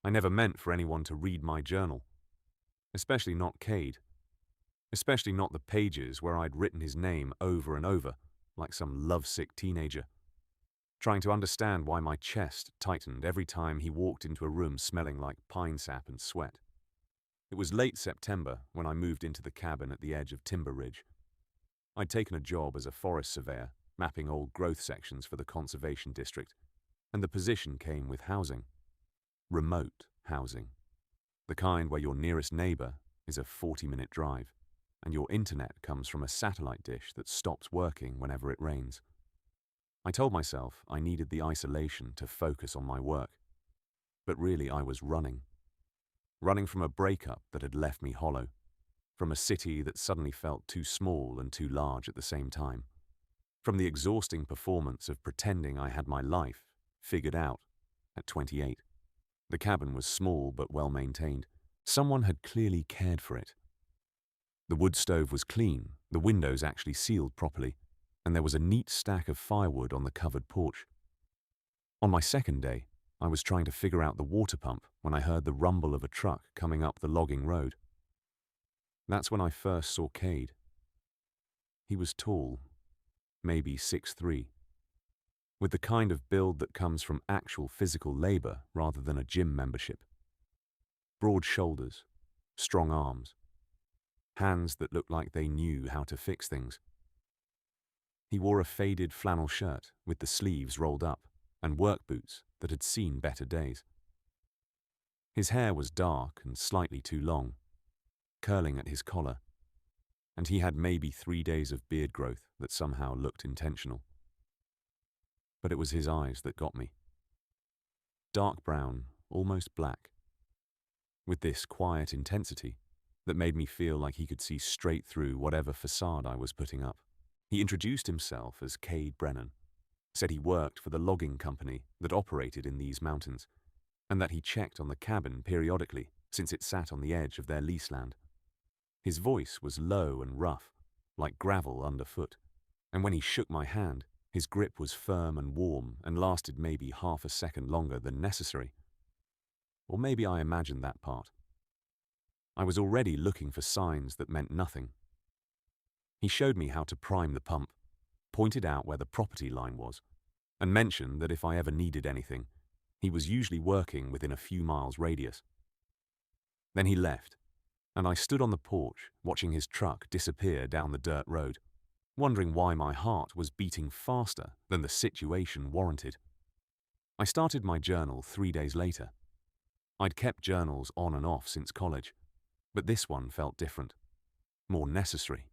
I never meant for anyone to read my journal, especially not Cade, especially not the pages where I'd written his name over and over, like some lovesick teenager, trying to understand why my chest tightened every time he walked into a room smelling like pine sap and sweat. It was late September when I moved into the cabin at the edge of Timber Ridge. I'd taken a job as a forest surveyor, mapping old growth sections for the conservation district, and the position came with housing. Remote housing. The kind where your nearest neighbor is a 40-minute drive, and your internet comes from a satellite dish that stops working whenever it rains. I told myself I needed the isolation to focus on my work, but really I was running. Running from a breakup that had left me hollow, from a city that suddenly felt too small and too large at the same time, from the exhausting performance of pretending I had my life figured out at 28. The cabin was small but well maintained. Someone had clearly cared for it. The wood stove was clean, the windows actually sealed properly, and there was a neat stack of firewood on the covered porch. On my second day, I was trying to figure out the water pump when I heard the rumble of a truck coming up the logging road. That's when I first saw Cade. He was tall, maybe 6'3", with the kind of build that comes from actual physical labor rather than a gym membership. Broad shoulders, strong arms, hands that looked like they knew how to fix things. He wore a faded flannel shirt with the sleeves rolled up and work boots that had seen better days. His hair was dark and slightly too long, curling at his collar, and he had maybe 3 days of beard growth that somehow looked intentional. But it was his eyes that got me. Dark brown, almost black, with this quiet intensity that made me feel like he could see straight through whatever facade I was putting up. He introduced himself as Cade Brennan, said he worked for the logging company that operated in these mountains, and that he checked on the cabin periodically since it sat on the edge of their lease land. His voice was low and rough, like gravel underfoot, and when he shook my hand, his grip was firm and warm and lasted maybe half a second longer than necessary. Or maybe I imagined that part. I was already looking for signs that meant nothing. He showed me how to prime the pump, pointed out where the property line was, and mentioned that if I ever needed anything, he was usually working within a few miles radius. Then he left, and I stood on the porch watching his truck disappear down the dirt road, wondering why my heart was beating faster than the situation warranted. I started my journal 3 days later. I'd kept journals on and off since college, but this one felt different, more necessary.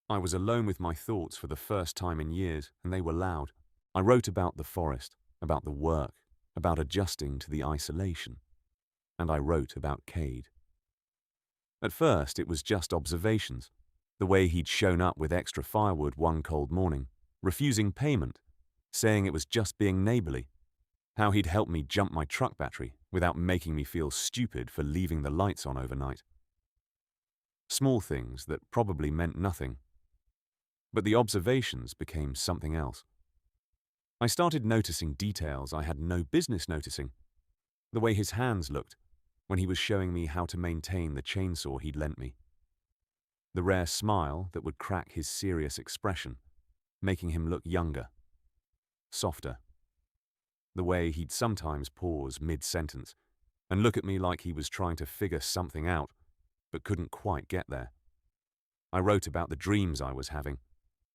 I was alone with my thoughts for the first time in years, and they were loud. I wrote about the forest, about the work, about adjusting to the isolation, and I wrote about Cade. At first, it was just observations, the way he'd shown up with extra firewood one cold morning, refusing payment, saying it was just being neighborly, how he'd helped me jump my truck battery without making me feel stupid for leaving the lights on overnight. Small things that probably meant nothing. But the observations became something else. I started noticing details I had no business noticing. The way his hands looked when he was showing me how to maintain the chainsaw he'd lent me. The rare smile that would crack his serious expression, making him look younger, softer. The way he'd sometimes pause mid-sentence and look at me like he was trying to figure something out, but couldn't quite get there. I wrote about the dreams I was having,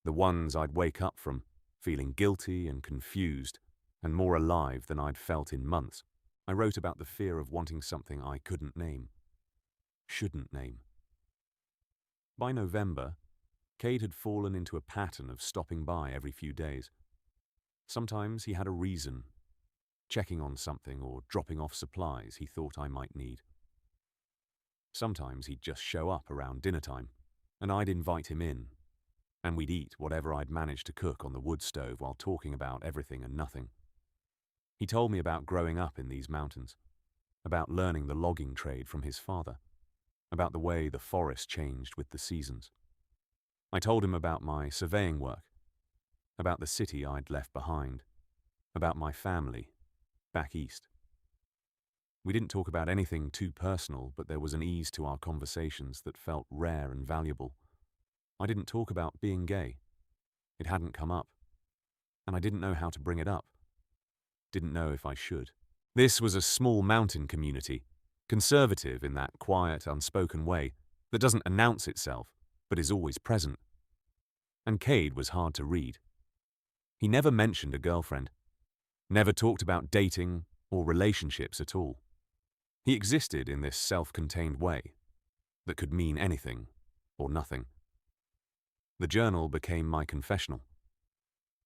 the ones I'd wake up from, feeling guilty and confused, and more alive than I'd felt in months. I wrote about the fear of wanting something I couldn't name, shouldn't name. By November, Cade had fallen into a pattern of stopping by every few days. Sometimes he had a reason, checking on something or dropping off supplies he thought I might need. Sometimes he'd just show up around dinner time, and I'd invite him in, and we'd eat whatever I'd managed to cook on the wood stove while talking about everything and nothing. He told me about growing up in these mountains, about learning the logging trade from his father, about the way the forest changed with the seasons. I told him about my surveying work, about the city I'd left behind, about my family back east. We didn't talk about anything too personal, but there was an ease to our conversations that felt rare and valuable. I didn't talk about being gay. It hadn't come up, and I didn't know how to bring it up. Didn't know if I should. This was a small mountain community, conservative in that quiet, unspoken way that doesn't announce itself, but is always present. And Cade was hard to read. He never mentioned a girlfriend, never talked about dating or relationships at all. He existed in this self-contained way that could mean anything or nothing. The journal became my confessional.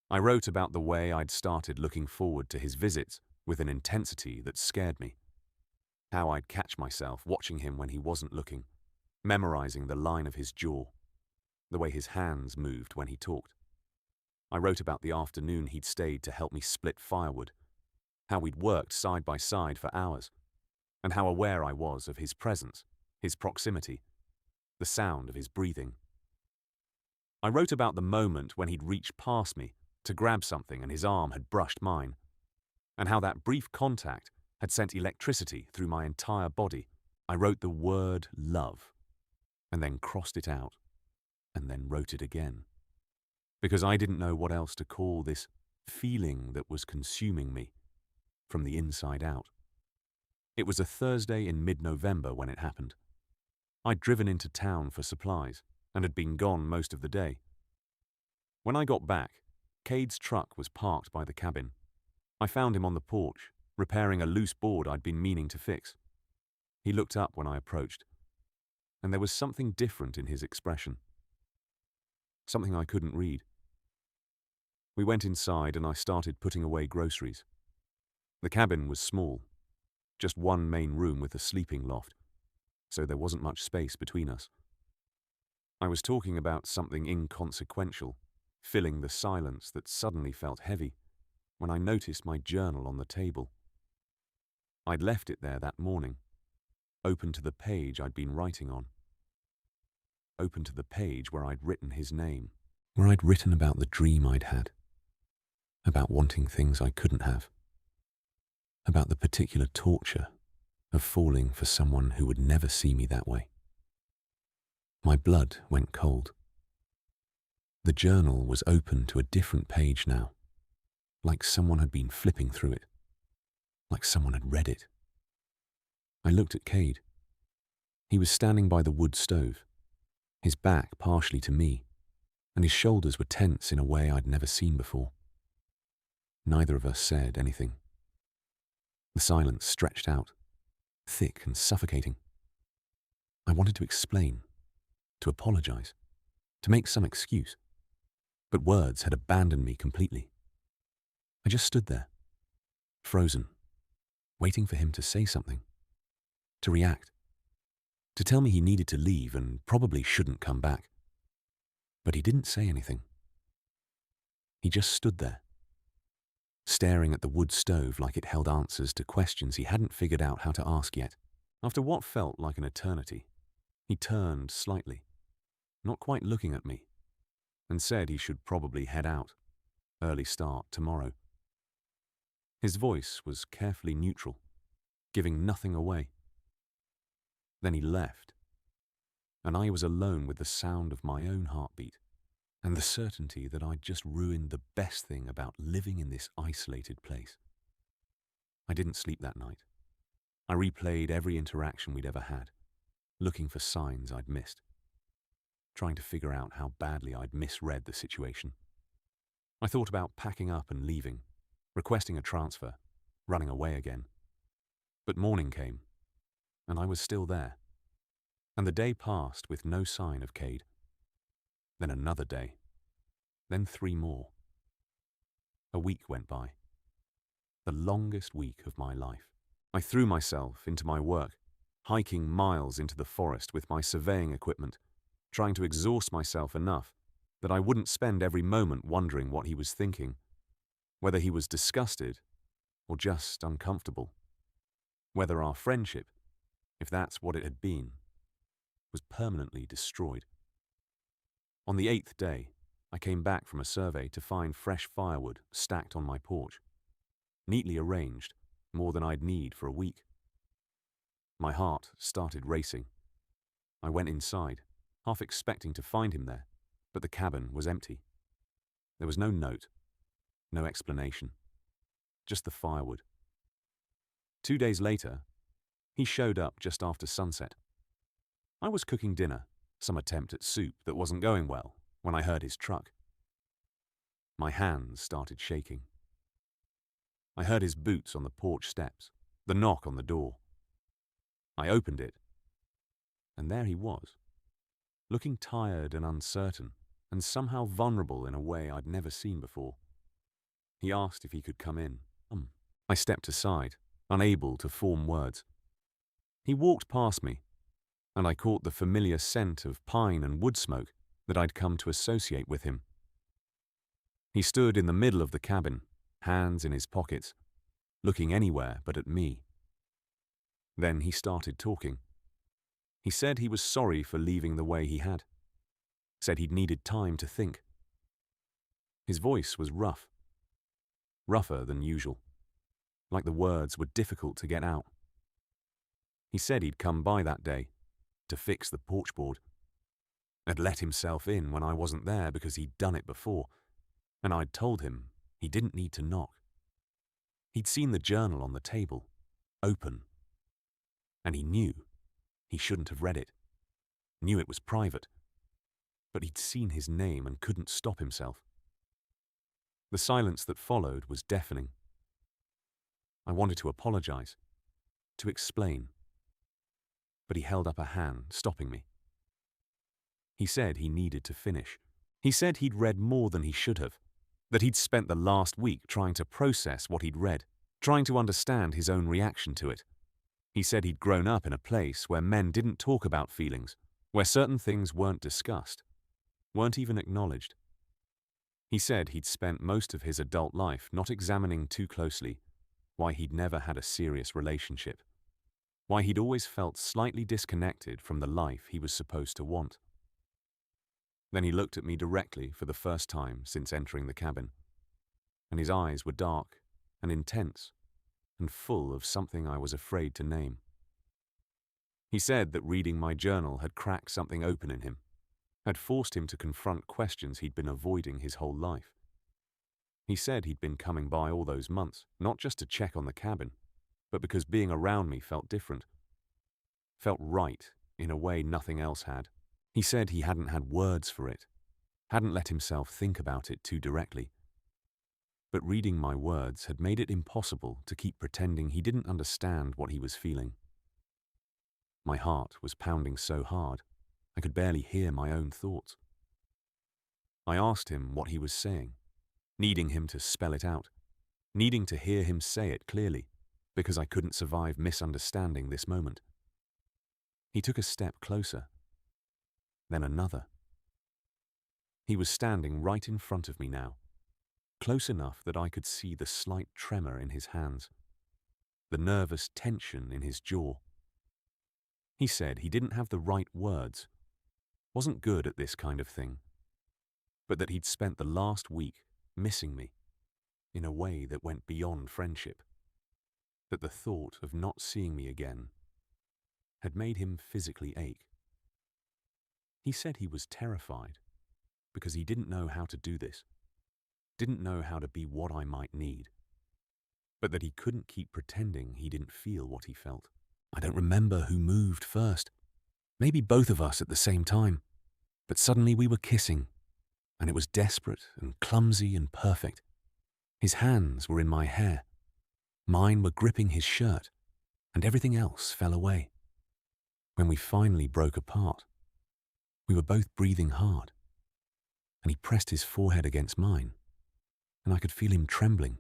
I wrote about the way I'd started looking forward to his visits with an intensity that scared me. How I'd catch myself watching him when he wasn't looking, memorizing the line of his jaw, the way his hands moved when he talked. I wrote about the afternoon he'd stayed to help me split firewood, how we'd worked side by side for hours, and how aware I was of his presence, his proximity, the sound of his breathing. I wrote about the moment when he'd reached past me to grab something and his arm had brushed mine, and how that brief contact had sent electricity through my entire body. I wrote the word love, and then crossed it out, and then wrote it again, because I didn't know what else to call this feeling that was consuming me from the inside out. It was a Thursday in mid-November when it happened. I'd driven into town for supplies and had been gone most of the day. When I got back, Cade's truck was parked by the cabin. I found him on the porch, repairing a loose board I'd been meaning to fix. He looked up when I approached, and there was something different in his expression. Something I couldn't read. We went inside and I started putting away groceries. The cabin was small, just one main room with a sleeping loft, so there wasn't much space between us. I was talking about something inconsequential, filling the silence that suddenly felt heavy, when I noticed my journal on the table. I'd left it there that morning, open to the page I'd been writing on. Open to the page where I'd written his name, where I'd written about the dream I'd had, about wanting things I couldn't have, about the particular torture of falling for someone who would never see me that way. My blood went cold. The journal was open to a different page now, like someone had been flipping through it, like someone had read it. I looked at Cade. He was standing by the wood stove, his back partially to me, and his shoulders were tense in a way I'd never seen before. Neither of us said anything. The silence stretched out, thick and suffocating. I wanted to explain, to apologize, to make some excuse, but words had abandoned me completely. I just stood there, frozen, waiting for him to say something, to react, to tell me he needed to leave and probably shouldn't come back. But he didn't say anything. He just stood there, staring at the wood stove like it held answers to questions he hadn't figured out how to ask yet. After what felt like an eternity, he turned slightly, not quite looking at me, and said he should probably head out, early start tomorrow. His voice was carefully neutral, giving nothing away. Then he left, and I was alone with the sound of my own heartbeat and the certainty that I'd just ruined the best thing about living in this isolated place. I didn't sleep that night. I replayed every interaction we'd ever had, looking for signs I'd missed, trying to figure out how badly I'd misread the situation. I thought about packing up and leaving, requesting a transfer, running away again. But morning came, and I was still there, and the day passed with no sign of Cade. Then another day, then 3 more. A week went by, the longest week of my life. I threw myself into my work, hiking miles into the forest with my surveying equipment, trying to exhaust myself enough that I wouldn't spend every moment wondering what he was thinking, whether he was disgusted or just uncomfortable, whether our friendship, if that's what it had been, was permanently destroyed. On the 8th day, I came back from a survey to find fresh firewood stacked on my porch, neatly arranged, more than I'd need for a week. My heart started racing. I went inside, half expecting to find him there, but the cabin was empty. There was no note, no explanation, just the firewood. 2 days later, he showed up just after sunset. I was cooking dinner, some attempt at soup that wasn't going well, when I heard his truck. My hands started shaking. I heard his boots on the porch steps, the knock on the door. I opened it, and there he was, looking tired and uncertain, and somehow vulnerable in a way I'd never seen before. He asked if he could come in. I stepped aside, unable to form words. He walked past me, and I caught the familiar scent of pine and wood smoke that I'd come to associate with him. He stood in the middle of the cabin, hands in his pockets, looking anywhere but at me. Then he started talking. He said he was sorry for leaving the way he had. Said he'd needed time to think. His voice was rough, rougher than usual, like the words were difficult to get out. He said he'd come by that day to fix the porch board. Had let himself in when I wasn't there because he'd done it before, and I'd told him he didn't need to knock. He'd seen the journal on the table, open, and he knew he shouldn't have read it, knew it was private, but he'd seen his name and couldn't stop himself. The silence that followed was deafening. I wanted to apologize, to explain, but he held up a hand, stopping me. He said he needed to finish. He said he'd read more than he should have, that he'd spent the last week trying to process what he'd read, trying to understand his own reaction to it. He said he'd grown up in a place where men didn't talk about feelings, where certain things weren't discussed, weren't even acknowledged. He said he'd spent most of his adult life not examining too closely why he'd never had a serious relationship, why he'd always felt slightly disconnected from the life he was supposed to want. Then he looked at me directly for the first time since entering the cabin, and his eyes were dark and intense and full of something I was afraid to name. He said that reading my journal had cracked something open in him, had forced him to confront questions he'd been avoiding his whole life. He said he'd been coming by all those months, not just to check on the cabin, but because being around me felt different, felt right in a way nothing else had. He said he hadn't had words for it, hadn't let himself think about it too directly. But reading my words had made it impossible to keep pretending he didn't understand what he was feeling. My heart was pounding so hard, I could barely hear my own thoughts. I asked him what he was saying, needing him to spell it out, needing to hear him say it clearly, because I couldn't survive misunderstanding this moment. He took a step closer, then another. He was standing right in front of me now, close enough that I could see the slight tremor in his hands, the nervous tension in his jaw. He said he didn't have the right words, wasn't good at this kind of thing, but that he'd spent the last week missing me in a way that went beyond friendship, that the thought of not seeing me again had made him physically ache. He said he was terrified because he didn't know how to do this, didn't know how to be what I might need, but that he couldn't keep pretending he didn't feel what he felt. I don't remember who moved first, maybe both of us at the same time, but suddenly we were kissing, and it was desperate and clumsy and perfect. His hands were in my hair, mine were gripping his shirt, and everything else fell away. When we finally broke apart, we were both breathing hard, and he pressed his forehead against mine, and I could feel him trembling.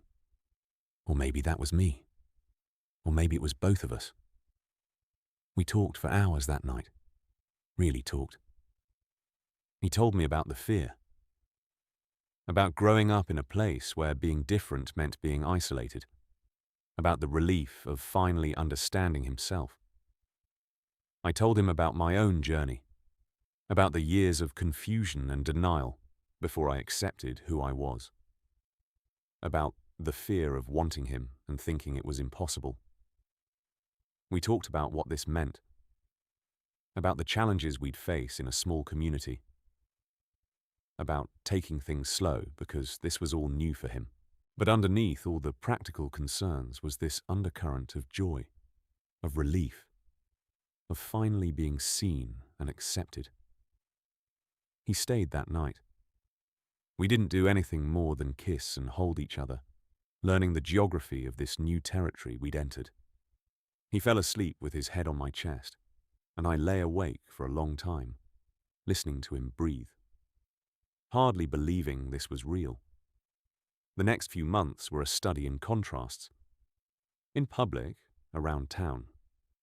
Or maybe that was me, or maybe it was both of us. We talked for hours that night, really talked. He told me about the fear, about growing up in a place where being different meant being isolated, about the relief of finally understanding himself. I told him about my own journey, about the years of confusion and denial before I accepted who I was, about the fear of wanting him and thinking it was impossible. We talked about what this meant, about the challenges we'd face in a small community, about taking things slow because this was all new for him. But underneath all the practical concerns was this undercurrent of joy, of relief, of finally being seen and accepted. He stayed that night. We didn't do anything more than kiss and hold each other, learning the geography of this new territory we'd entered. He fell asleep with his head on my chest, and I lay awake for a long time, listening to him breathe, hardly believing this was real. The next few months were a study in contrasts. In public, around town,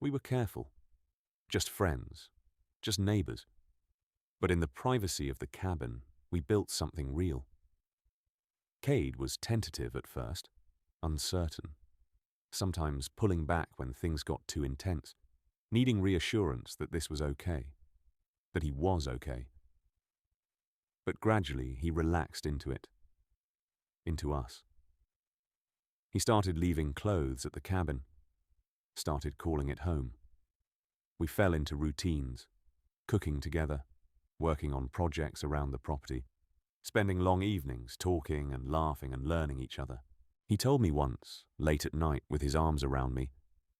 we were careful, just friends, just neighbors. But in the privacy of the cabin, we built something real. Cade was tentative at first, uncertain, sometimes pulling back when things got too intense, needing reassurance that this was okay, that he was okay. But gradually he relaxed into it, into us. He started leaving clothes at the cabin, started calling it home. We fell into routines, cooking together, working on projects around the property, spending long evenings talking and laughing and learning each other. He told me once, late at night with his arms around me,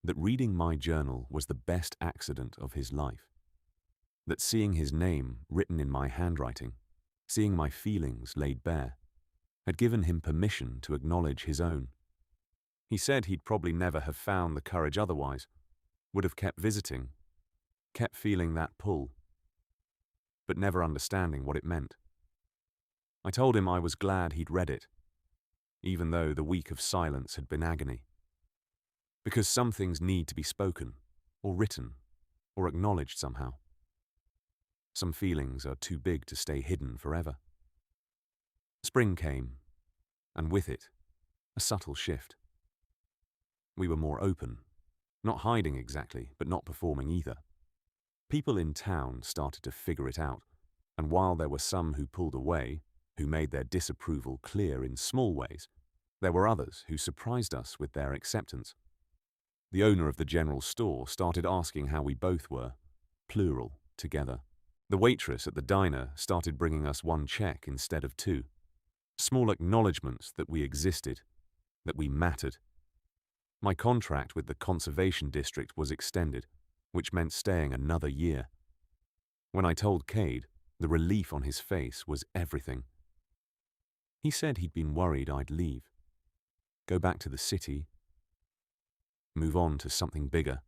that reading my journal was the best accident of his life. That seeing his name written in my handwriting, seeing my feelings laid bare, had given him permission to acknowledge his own. He said he'd probably never have found the courage otherwise, would have kept visiting, kept feeling that pull, but never understanding what it meant. I told him I was glad he'd read it, even though the week of silence had been agony. Because some things need to be spoken, or written, or acknowledged somehow. Some feelings are too big to stay hidden forever. Spring came, and with it, a subtle shift. We were more open, not hiding exactly, but not performing either. People in town started to figure it out, and while there were some who pulled away, who made their disapproval clear in small ways, there were others who surprised us with their acceptance. The owner of the general store started asking how we both were, plural, together. The waitress at the diner started bringing us one check instead of two. Small acknowledgements that we existed, that we mattered. My contract with the conservation district was extended, which meant staying another year. When I told Cade, the relief on his face was everything. He said he'd been worried I'd leave, go back to the city, move on to something bigger.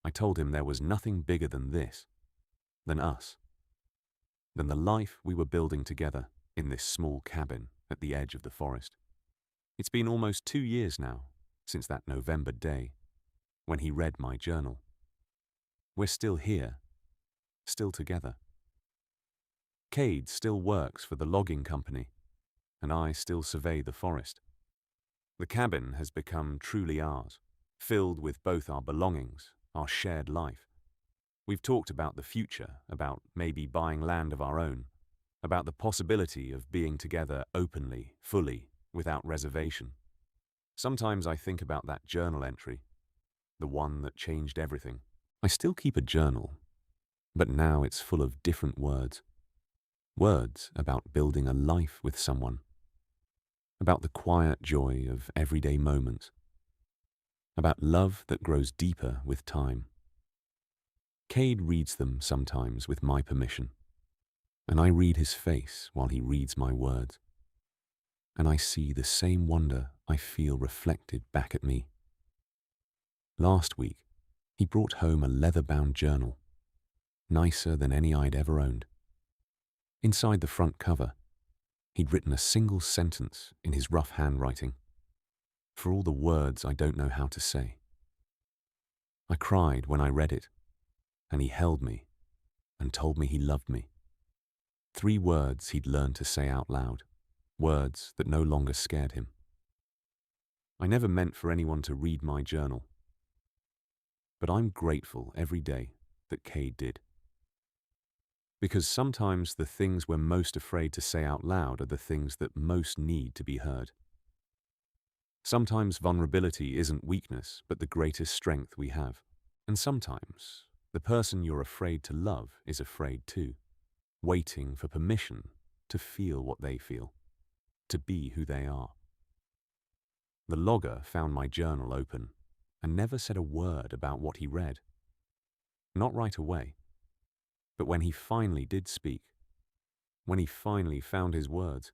I told him there was nothing bigger than this, than us, than the life we were building together in this small cabin at the edge of the forest. It's been almost 2 years now since that November day when he read my journal. We're still here, still together. Cade still works for the logging company, and I still survey the forest. The cabin has become truly ours, filled with both our belongings, our shared life. We've talked about the future, about maybe buying land of our own, about the possibility of being together openly, fully, without reservation. Sometimes I think about that journal entry, the one that changed everything. I still keep a journal, but now it's full of different words. Words about building a life with someone, about the quiet joy of everyday moments, about love that grows deeper with time. Cade reads them sometimes with my permission, and I read his face while he reads my words, and I see the same wonder I feel reflected back at me. Last week, he brought home a leather-bound journal, nicer than any I'd ever owned. Inside the front cover, he'd written a single sentence in his rough handwriting, for all the words I don't know how to say. I cried when I read it, and he held me and told me he loved me. 3 words he'd learned to say out loud, words that no longer scared him. I never meant for anyone to read my journal, but I'm grateful every day that Cade did. Because sometimes the things we're most afraid to say out loud are the things that most need to be heard. Sometimes vulnerability isn't weakness, but the greatest strength we have. And sometimes the person you're afraid to love is afraid too, waiting for permission to feel what they feel, to be who they are. The logger found my journal open and never said a word about what he read. Not right away, but when he finally did speak, when he finally found his words,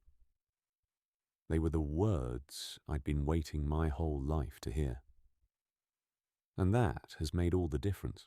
they were the words I'd been waiting my whole life to hear. And that has made all the difference.